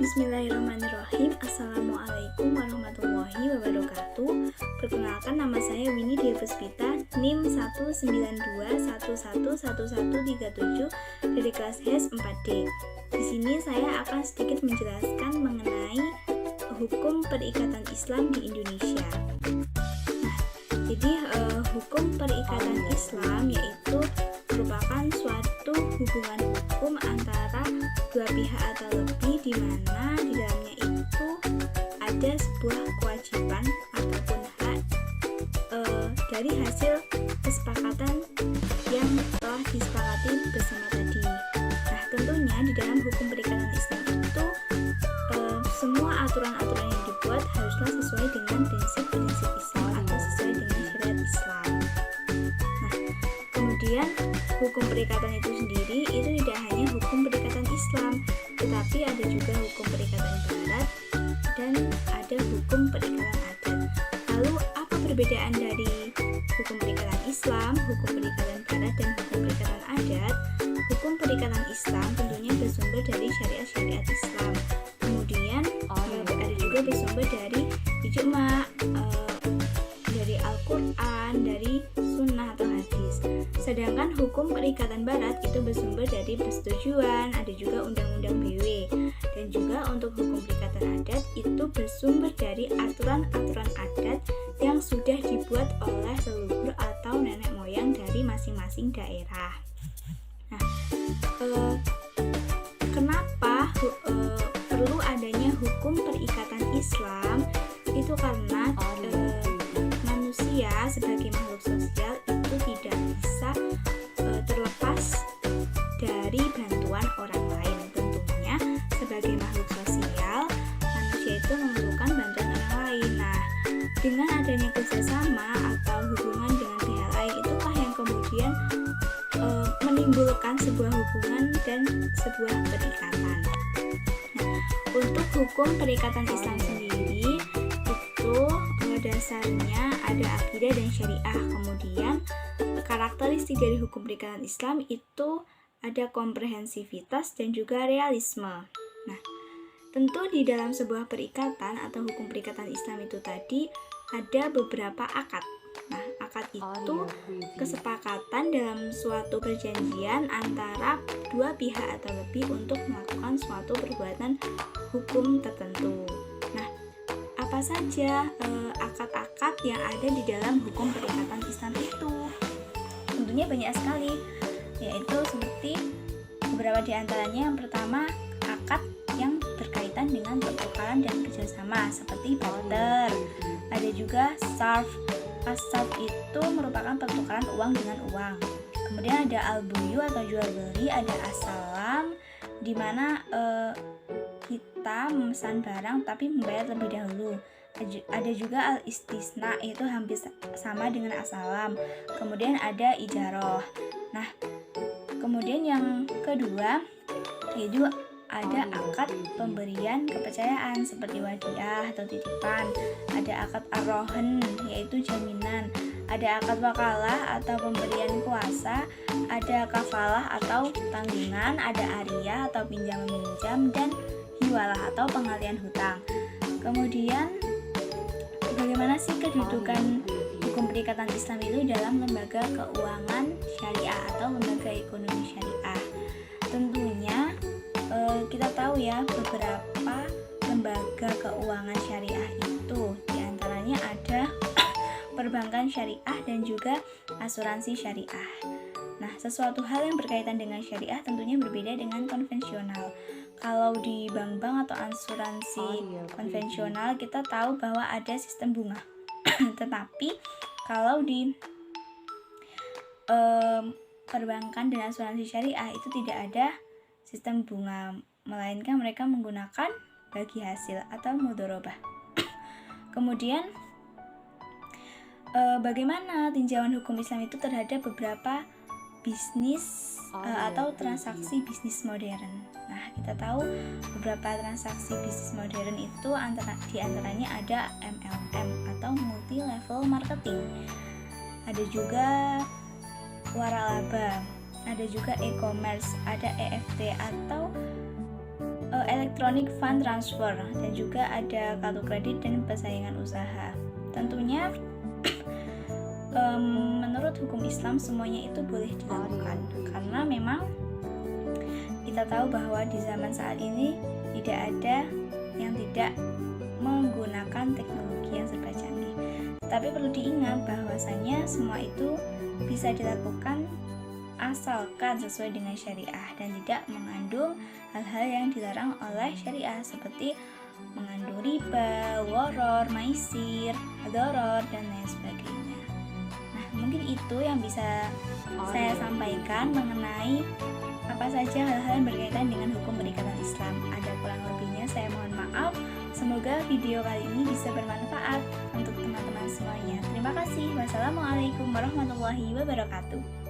Bismillahirrahmanirrahim. Assalamualaikum warahmatullahi wabarakatuh. Perkenalkan, nama saya Winnie Dwi Puspita, NIM 19211111137 dari kelas HES 4D. Di sini saya akan sedikit menjelaskan mengenai hukum perikatan Islam di Indonesia. Jadi hukum perikatan Islam yaitu merupakan suatu hubungan hukum antara dua pihak atau lebih, di mana di dalamnya itu ada sebuah kewajiban ataupun hak dari hasil kesepakatan yang telah disepakati bersama tadi. Nah, tentunya di dalam hukum perikatan Islam itu semua aturan-aturan yang dibuat haruslah sesuai dengan prinsip-prinsip Islam atau sesuai dengan syariat Islam. Nah, kemudian hukum perikatan itu sendiri itu tidak hanya hukum perikatan Islam, tetapi ada juga hukum perikatan Barat dan ada hukum perikatan adat. Lalu apa perbedaan dari hukum perikatan Islam, hukum perikatan Barat, dan hukum perikatan adat? Hukum perikatan Islam tentunya bersumber dari syariat-syariat Islam. Kemudian ada juga bersumber dari ijma, dari Al-Quran, dari sunnah atau hadis. Sedangkan hukum perikatan Barat itu bersumber dari persetujuan, ada juga undang-undang BW. Dan juga untuk hukum perikatan adat itu bersumber dari aturan-aturan adat yang sudah dibuat oleh leluhur atau nenek moyang dari masing-masing daerah. Nah, kenapa perlu adanya hukum perikatan Islam? Itu karena manusia sebagai makhluk sosial itu tidak bisa terlepas dari bantuan orang lain. Tentunya sebagai makhluk sosial, manusia itu membutuhkan bantuan orang lain. Nah, dengan adanya kerjasama atau hubungan dengan pihak lain, itulah yang kemudian menimbulkan sebuah hubungan dan sebuah perikatan. Nah, untuk hukum perikatan Islam sendiri itu dasarnya ada akidah dan syariah. Kemudian karakteristik dari hukum perikatan Islam itu ada komprehensivitas dan juga realisme. Nah, tentu di dalam sebuah perikatan atau hukum perikatan Islam itu tadi ada beberapa akad. Nah, akad itu kesepakatan dalam suatu perjanjian antara dua pihak atau lebih untuk melakukan suatu perbuatan hukum tertentu. Nah, apa saja akad-akad yang ada di dalam hukum perikatan Islam itu? Tentunya banyak sekali, yaitu seperti beberapa di antaranya. Yang pertama, akad yang berkaitan dengan pertukaran dan kerjasama seperti barter. Ada juga sarf. As-sarf itu merupakan pertukaran uang dengan uang. Kemudian ada al-buyu atau jual beli, ada as-salam di mana kita memesan barang tapi membayar lebih dahulu. Ada juga al-istisna, itu hampir sama dengan as-salam. Kemudian ada ijaroh. Nah, kemudian yang kedua yaitu ada akad pemberian kepercayaan seperti wadiah atau titipan. Ada akad ar-rohen yaitu jaminan. Ada akad wakalah atau pemberian kuasa. Ada kafalah atau tanggungan. Ada ariyah atau pinjam meminjam, dan hiwalah atau pengalian hutang. Kemudian bagaimana sih kedudukan hukum perikatan Islam itu dalam lembaga keuangan syariah atau lembaga ekonomi syariah? Tentunya kita tahu ya, beberapa lembaga keuangan syariah itu diantaranya ada perbankan syariah dan juga asuransi syariah. Nah, sesuatu hal yang berkaitan dengan syariah tentunya berbeda dengan konvensional. Kalau di bank-bank atau asuransi konvensional kita tahu bahwa ada sistem bunga. Tetapi kalau di perbankan dan asuransi syariah itu tidak ada sistem bunga, melainkan mereka menggunakan bagi hasil atau mudharabah. Kemudian bagaimana tinjauan hukum Islam itu terhadap beberapa bisnis atau transaksi bisnis modern. Nah, kita tahu beberapa transaksi bisnis modern itu diantaranya ada MLM atau multi level marketing. Ada juga waralaba, ada juga e-commerce, ada EFT atau electronic fund transfer, dan juga ada kartu kredit dan persaingan usaha. Tentunya menurut hukum Islam semuanya itu boleh dilakukan, karena memang kita tahu bahwa di zaman saat ini tidak ada yang tidak menggunakan teknologi yang serba canggih. Tapi perlu diingat bahwasanya semua itu bisa dilakukan asalkan sesuai dengan syariah dan tidak mengandung hal-hal yang dilarang oleh syariah seperti mengandung riba, woror, maisir, doror, dan lain sebagainya. Nah, mungkin itu yang bisa saya sampaikan mengenai apa saja hal-hal yang berkaitan dengan hukum perikatan Islam. Ada kurang lebihnya saya mohon maaf. Semoga video kali ini bisa bermanfaat untuk teman-teman semuanya. Terima kasih. Wassalamualaikum warahmatullahi wabarakatuh.